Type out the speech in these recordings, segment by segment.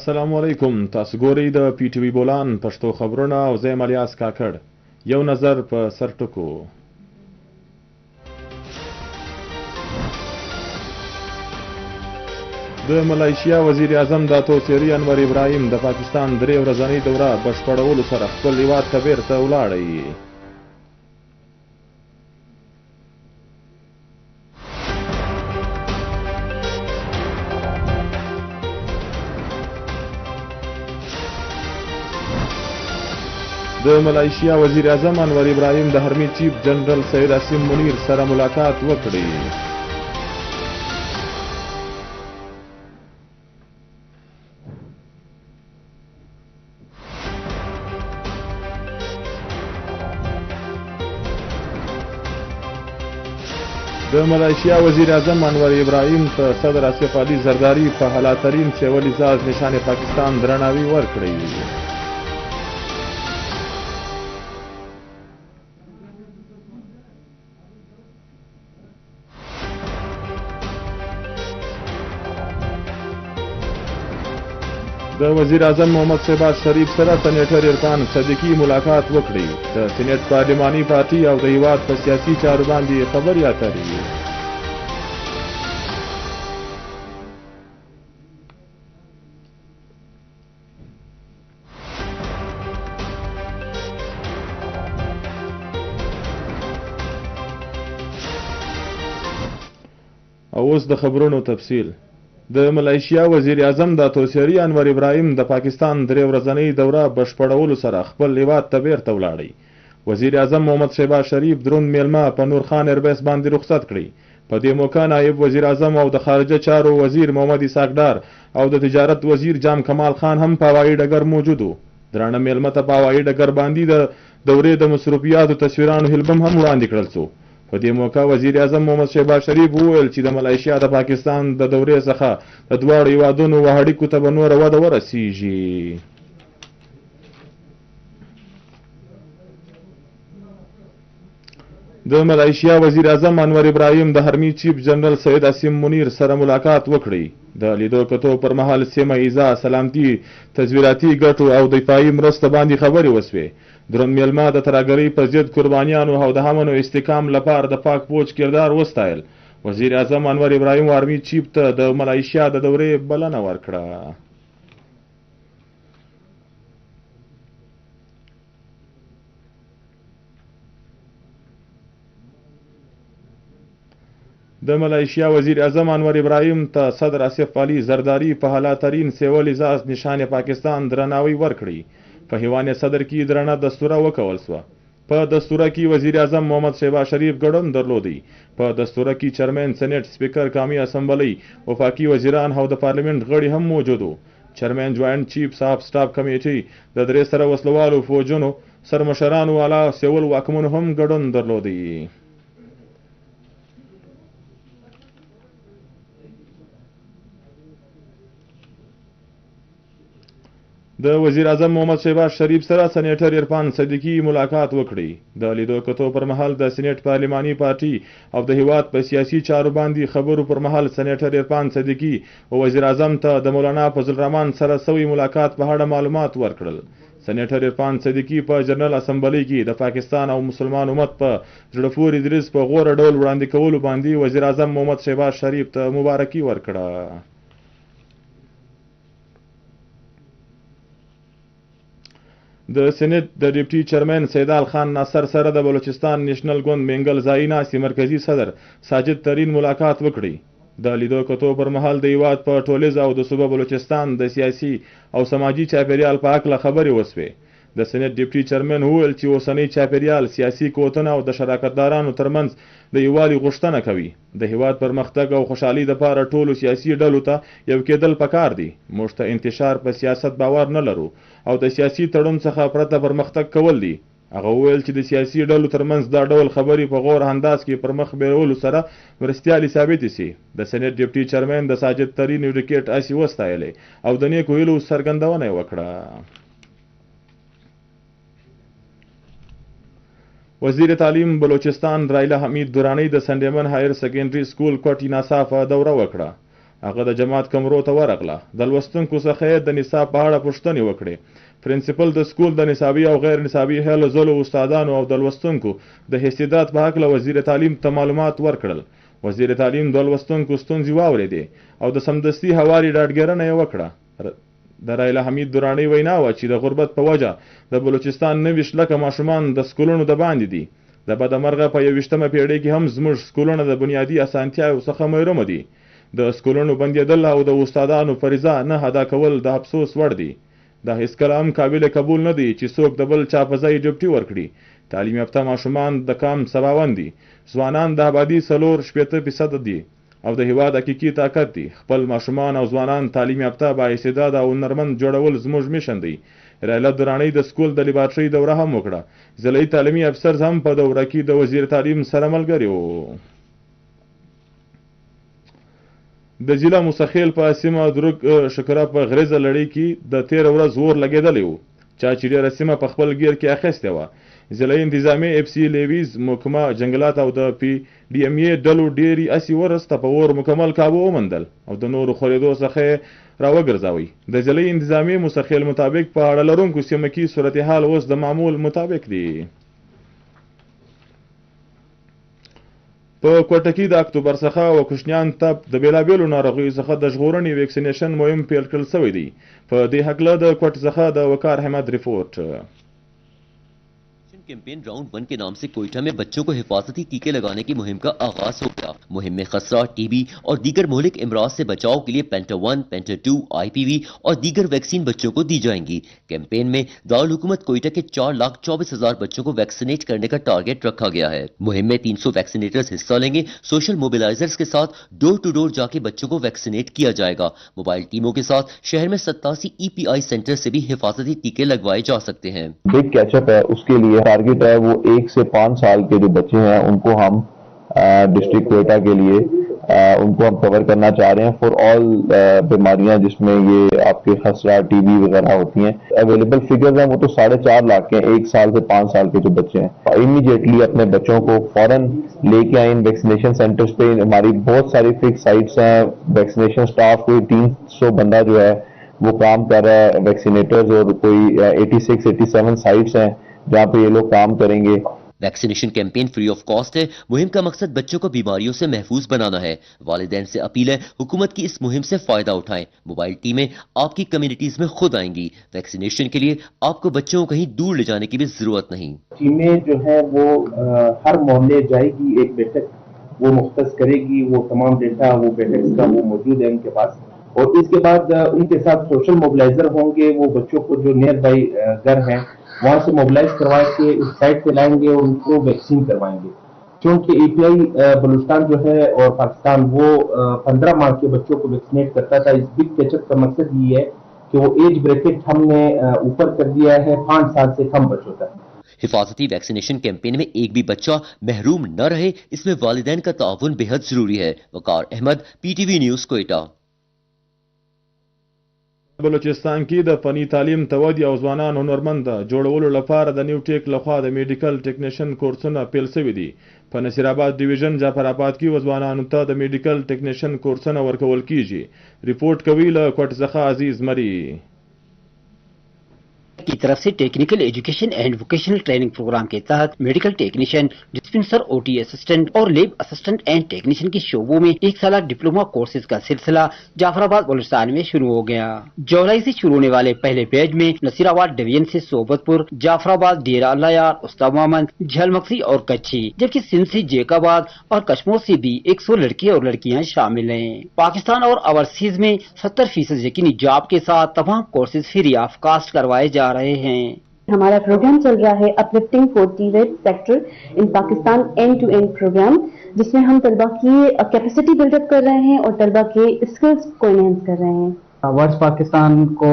السلام علیکم. تاسو ګورئ د پی ټی وی بولان پښتو خبرونه او زه یم الیاس کاکړ. یو نظر په سرټکو. د ملایشیا وزیر اعظم داتو سیری انور ابراهیم د پاکستان درې ورځنۍ دوره بشپړولو سره خپل هیواد ته بیرته ولاړی. د ملایشیا وزیر اعظم انور ابراهیم د هرمی چیف جنرال سید عاصم منیر سره ملاقات وکړي. د ملایشیا وزیر اعظم انور ابراهیم ته صدر آصف علي زرداری په اعلی‌ترین سیول اعزاز نشان پاکستان درناوی ورکړی. د وزیر اعظم محمد شهباز شریف سره سېنیټر عرفان صدیقي ملاقات وکړي. د سېنیټ پارلماني پارټي او د هیواد په سیاسي چارو باندې خبرې اترې. او اوس د خبرونو تفصیل. د ملایشیا وزیر اعظم داتو سیری انور ابراهیم د پاکستان درې ورځنۍ دوره بشپړولو سره خپل هیواد ته بیرته ولاړی. وزیر اعظم محمد شهباز شریف دروند میلمه په نور خان ایربیس باندې رخصت کړی. په دې موقع نایب وزیر اعظم او د خارجه چارو وزیر محمد اسحاق ډار او د تجارت وزیر جام کمال خان هم په هوایي ډګر موجود وو. درانه میلمه ته په هوایي ډګر باندې د دورې د مصروفیاتو تصویرانو البم هم وړاندې کړل شو. په دې موقع وزیر اعظم محمد شهباز شریف وویل چې د ملایشیا د پاکستان د دورې څخه د دواړو هیوادونو اړیکو ته به نوره وده ورسیږي. د ملایشیا وزیر اعظم انور ابراهیم د هرمی چیف جنرال سید عاصم منیر سره ملاقات وکړي. د لیدو کتو پر مهال سیمه ایزا سلامتي تزویراتي ګټو او دفاعي مرسته باندې خبرې وسوې. دروند میلمه د ترهګرۍ پر ضد قربانیانو او د امن او استحکام لپاره د پاک پوچ کردار وستایل. وزیر اعظم انور ابراهیم آرمی چیف ته د ملایشیا د دورې بلنه ورکړه. د ملایشیا وزیر اعظم انور ابراهیم ته صدر آصف علي زرداری په اعلی‌ترین سیول اعزاز نشان پاکستان درناوی ورکړي. په هیوان صدر کې درنه دستوره وکول شوه. په دستوره کې وزیر اعظم محمد شهباز شریف ګډون درلودی. په دستوره کې چیرمن سېنیټ سپیکر قومي اسمبلی وفاقي وزیران او د پارلیمنت غړي هم موجود وو. چیرمن جوائنٹ چیف صاحب سټاف کمیټي د درې سره وسلوالو فوجونو سرمشرانو اعلی سیول واکمنو هم ګډون درلودی. د وزیر اعظم محمد شهباز شریف سره سېنیټر عرفان صدیقي ملاقات وکړي. د لیدو کتو پر مهال د سېنیټ پارلماني پارټي او د هیواد په سیاسي چارو باندې خبرو پر مهال سېنیټر عرفان صدیقي او وزیر اعظم ته د مولانا فضل الرحمن سره سوي ملاقات په اړه معلومات ورکړل. سېنیټر عرفان صدیقي په جنرال اسمبلی کې د پاکستان او مسلمان امت په زړه پورې دریځ په غوره ډول وړاندې کولو باندې وزیر اعظم محمد شهباز شریف ته مبارکي ورکړه. د سېنیټ د ډیپټي چیرمن سیدال خان ناصر سره د بلوچستان نیشنل ګوند منګل ځایي ناستې مرکزي صدر ساجد ترین ملاقات وکړي. د لیدو کتو پر مهال د هیواد په ټولیز او د صوبه بلوچستان د سیاسي او سماجي چاپیریال په هکله خبرې وسوې. د سېنیټ ډیپټي چیرمن وویل چې اوسنی چاپیریال سیاسي قوتونه او د شراکتدارانو ترمنځ د یووالي غوښتنه کوي. د هیواد پرمختګ او خوشحالي لپاره ټولو سیاسي ډلو ته یو کېدل پکار دي. موږ ته انتشار په سیاست باور نه لرو او د سیاسي تړون څخه پرته پرمختګ کول دي. هغه وویل چې د سیاسي ډلو ترمنځ دا ډول خبرې په غور انداز کې پر مخ بیرولو سره مرستیالي ثابتې سي. د سېنیټ ډیپټي چیرمن د ساجد ترین وډکیټ اسي وستایلې او د نیکو هیلو څرګندونه یې وکړه. وزیر تعلیم بلوچستان رایله حمید درانی د سنډیمن هایر سیکنډري سکول کوټ ناصافه دوره وکړه. هغه د جماعت کمرو ته ورغله. د لوستونکو څخه د نصاب په اړه پوښتنې وکړې. پرنسپل د سکول د نصابي او غیر نصابي هلو ځلو استادانو او د لوستونکو د حیثیت په هکله وزیر تعلیم ته معلومات ورکړل. وزیر تعلیم د لوستونکو ستونزې واورېدې او د سمدستي هواري ډاډګرنه یې وکړه. د رایله حمید دراني وینا وه چې د غربت په وجه د بلوچستان 90 لکه ماشومان د سکولونو د باندې دي. د بدمرغه په 21مه پیړۍ کې هم زموږ سکولونه د بنیادي اسانتیاو څخه محروم دي. د سکولونو بندېدل او د استادانو فریضه نه ادا کول د افسوس وړ دي. دا هیڅکله هم قابل قبول نه دی چې څوک د بل چا په ځای ډیوټي ورکړي. تعلیم یافته ماشومان د کام سباوند دي. ځوانان د آبادي 40% دي او د هیواد حقیقي طاقت دي. خپل ماشومان او ځوانان تعلیم یافته بااستعداده او هنرمند جوړول زموږ میشن دی. رایله دراني د سکول د لیبارټرۍ دوره هم وکړه. ضلعي تعلیمي افسر هم په دوره کې د وزیر تعلیم سره ملګری و. د ضلع مسخیل په سیمه درک شکره په غریزه لړۍ کې د 13 ورځ اور لګېدلی و. چا چې ډېره سیمه په خپل ګیر کې اخیستې وه. ضلعي انتظامي اف سی لیویز محکمه جنګلات او د پی ډي ام ای ډلو ډېرې اسې ورسته په اور مکمل کابو ومندل او د نورو خورېدو څخه راوګرځوي. د ضلعي انتظامي مسخیل مطابق په اړه لرونکو سیمه کې صورتحال اوس د معمول مطابق دی. په کوټه کې د اکتوبر څخه او کوشنیان ته د بیلابیلو ناروغیو څخه د ژغورنې ویکسینیشن مهم پیل کړل شوی دی. په دې هکله د کوټ څخه د وقار احمد رپورټ. کیمپین راؤنڈ 1 کے نام سے کوئٹہ میں بچوں کو حفاظتی ٹیکے لگانے کی مہم کا آغاز ہو گیا. مہم میں خسرہ، ٹی بی اور دیگر مہلک امراض سے بچاؤ کے لیے پینٹا 1، پینٹا 2، آئی پی وی اور دیگر ویکسین بچوں کو دی جائیں گی. کیمپین میں دارالحکومت کوئٹہ کے 4,24,000 بچوں کو ویکسینیٹ کرنے کا ٹارگٹ رکھا گیا ہے. مہم میں 300 ویکسینیٹرز حصہ لیں گے. سوشل موبلائزرز کے ساتھ ڈور ٹو ڈور جا کے بچوں کو ویکسینیٹ کیا جائے گا. موبائل ٹیموں کے ساتھ شہر میں 87 ای پی آئی سینٹر سے بھی حفاظتی ٹیکے لگوائے جا سکتے ہیں. بگ کیچ اپ ہے، اس کے لیے ٹارگٹ ہے وہ 1 سے 5 سال کے جو بچے ہیں ان کو ہم ڈسٹرکٹ کوئٹہ کے لیے ان کو ہم کور کرنا چاہ رہے ہیں فار آل بیماریاں جس میں یہ آپ کے خسرہ، ٹی بی وغیرہ ہوتی ہیں. اویلیبل فگرز ہیں وہ تو 4.5 لاکھ کے 1 سال سے 5 سال کے جو بچے ہیں. امیڈیٹلی اپنے بچوں کو فوراً لے کے آئیں ویکسینیشن سینٹرز پہ. ہماری بہت ساری فکس سائٹس ہیں. ویکسینیشن سٹاف کوئی 300 بندہ جو ہے وہ کام کر رہا ہے ویکسینیٹرز، اور کوئی 86-87 سائٹس ہیں جہاں پہ یہ لوگ کام کریں گے. ویکسینیشن کیمپین فری آف کاسٹ ہے. مہم کا مقصد بچوں کو بیماریوں سے محفوظ بنانا ہے. والدین سے اپیل ہے حکومت کی اس مہم سے فائدہ اٹھائیں. موبائل ٹیمیں آپ کی کمیونٹیز میں خود آئیں گی. ویکسینیشن کے لیے آپ کو بچوں کو کہیں دور لے جانے کی بھی ضرورت نہیں. ٹیمیں جو ہیں وہ ہر محلے جائے گی، ایک بیٹھک وہ مختص کرے گی. وہ تمام ڈیٹا وہ بیٹھک کا وہ موجود ہے ان کے پاس، اور اس کے بعد ان کے ساتھ سوشل موبلائزر ہوں گے. وہ بچوں کو جو نیئر بائی گھر ہیں وہاں سے موبلائز کروا کے اس سائٹ پہ لائیں گے اور ان کو ویکسین کروائیں گے. کیونکہ اے پی آئی بلوچستان جو ہے اور پاکستان وہ 15 ماہ کے بچوں کو ویکسینیٹ کرتا تھا. اس بگ کیچ اپ کا مقصد یہ ہے کہ وہ ایج بریکٹ ہم نے اوپر کر دیا ہے 5 سال سے کم بچوں تک. حفاظتی ویکسینیشن کیمپین میں ایک بھی بچہ محروم نہ رہے، اس میں والدین کا تعاون بے حد ضروری ہے. وقار احمد، پی ٹی وی نیوز، کوئٹہ. بلوچستان کې د فني تعلیم تودي او ځوانان هنرمند جوړولو لپاره د نیو ټیک لخوا د میډیکل ټیکنیشن کورسونه پیل شوي دي. په نصیر آباد ډیویژن جعفر آباد کې ځوانانو ته د میډیکل ټیکنیشن کورسونه ورکول کیږي. رپورټ کوي له کوټ څخه عزیز مری. کی طرف سے ٹیکنیکل ایجوکیشن اینڈ ووکیشنل ٹریننگ پروگرام کے تحت میڈیکل ٹیکنیشین، ڈسپنسر، او ٹی اسسٹنٹ اور لیب اسسٹنٹ اینڈ ٹیکنیشین کے شعبوں میں 1 سالہ ڈپلوما کورسز کا سلسلہ جعفر آباد بلوچستان میں شروع ہو گیا. جولائی سے شروع ہونے والے پہلے بیچ میں نصیر آباد ڈویژن سے صوبت پور، جعفر آباد، ڈیرہ اللہ یار، استاد محمد، جھل مکسی اور کچھی، جبکہ سندھ سے جیک آباد اور کشمور سے بھی 100 لڑکے اور لڑکیاں شامل ہیں. پاکستان اور اوورسیز میں 70% یقینی جاب کے ساتھ تمام کورسز فری آف کاسٹ کروائے جا رہے ہیں. ہمارا پروگرام چل رہا ہے اپلفٹنگ فور ٹیویٹ سیکٹر ان پاکستان اینڈ ٹو اینڈ پروگرام، جس میں ہم طلبہ کی کیپیسٹی بلڈ اپ کر رہے ہیں اور طلبہ کے اسکلز کو انہینس کر رہے ہیں. ورڈز پاکستان کو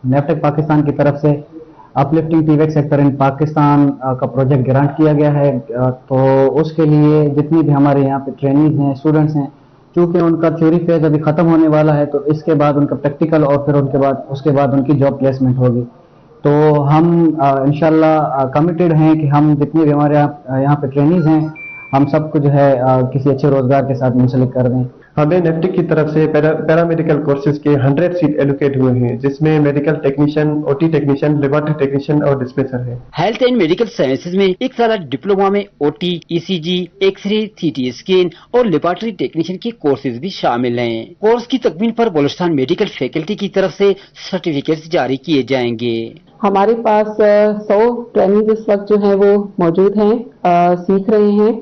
نیفٹیک پاکستان کی طرف سے اپلفٹنگ ٹیویٹ سیکٹر ان پاکستان کا پروجیکٹ گرانٹ کیا گیا ہے. تو اس کے لیے جتنی بھی ہمارے یہاں پہ ٹرینیز ہیں، اسٹوڈنٹس ہیں، چونکہ ان کا تھیوری فیز ابھی ختم ہونے والا ہے، تو اس کے بعد ان کا پریکٹیکل اور پھر اس کے بعد ان کی جاب پلیسمنٹ ہوگی. تو ہم انشاءاللہ کمیٹڈ ہیں کہ ہم جتنے بھی ہمارے یہاں پہ ٹرینیز ہیں ہم سب کو جو ہے کسی اچھے روزگار کے ساتھ منسلک کر دیں. हमें नेफ्टिक की तरफ से पैरामेडिकल कोर्सेज के 100 सीट एलोकेट हुए हैं, जिसमें medical technician, OT technician, laboratory technician और डिस्पेंसर है। हेल्थ एंड मेडिकल साइंसेज में एक साल डिप्लोमा में OT, ECG, x-ray, CT scan और लेबोरेटरी टेक्नीशियन के कोर्सेज भी शामिल हैं। कोर्स की तकमील पर बलूचिस्तान मेडिकल फैकल्टी की तरफ से सर्टिफिकेट्स जारी किए जाएंगे। हमारे पास 100 ट्रेनिंग इस वक्त जो है वो मौजूद हैं, सीख रहे हैं,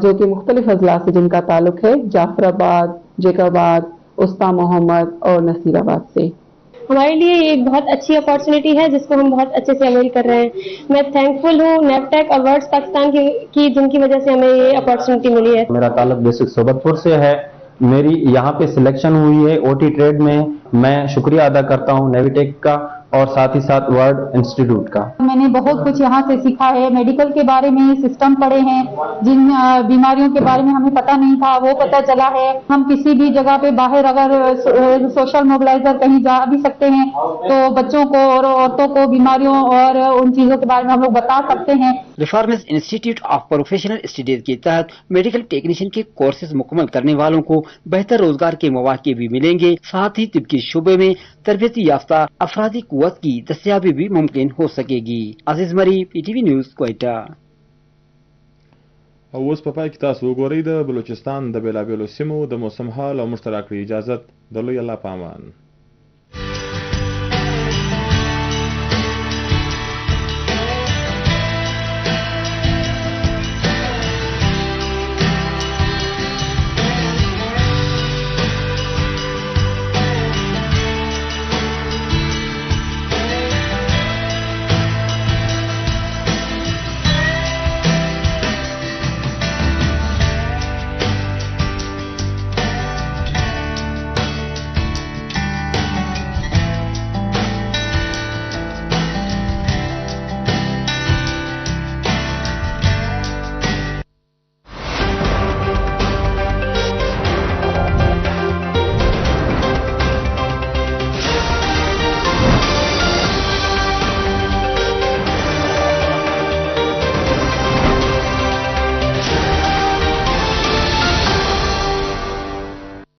जो कि मुख्तलिफ अजला से जिनका ताल्लुक है जाफराबाद, जैकाबाद, उस्ता मोहम्मद और नसीराबाद से। हमारे लिए ये एक बहुत अच्छी अपॉर्चुनिटी है जिसको हम बहुत अच्छे से अवेल कर रहे हैं। मैं थैंकफुल हूँ नेफ्टेक अवार्ड्स पाकिस्तान की जिनकी वजह से हमें ये अपॉर्चुनिटी मिली है। मेरा ताल्लुक बेसिक सोबतपुर से है। मेरी यहाँ पे सिलेक्शन हुई है ओटी ट्रेड में। मैं शुक्रिया अदा करता हूँ नेविटेक का और साथ ही साथ वर्ल्ड इंस्टीट्यूट का। मैंने बहुत कुछ यहाँ से सीखा है। मेडिकल के बारे में सिस्टम पढ़े हैं, जिन बीमारियों के बारे में हमें पता नहीं था वो पता चला है। हम किसी भी जगह पे बाहर अगर सोशल मोबिलाइजर कहीं जा भी सकते हैं तो बच्चों को और औरतों को बीमारियों और उन चीजों के बारे में हम लोग बता सकते हैं। रिफॉर्मेस इंस्टीट्यूट ऑफ प्रोफेशनल स्टडीज के तहत मेडिकल टेक्नीशियन के कोर्सेज मुकम्मल करने वालों को बेहतर रोजगार के मौके भी मिलेंगे। साथ ही तिब के शोबे में तरबियती याफ्ता अफरादी कुव्वत की दस्तयाबी भी मुमकिन हो सकेगी। अजीज मरी, पीटीवी न्यूज, क्वेटा। او اوس په پای کې تاسو وګورئ د بلوچستان د بیلابیلو سیمو د موسم حال او مشترک اجازت د لوی الله په امان.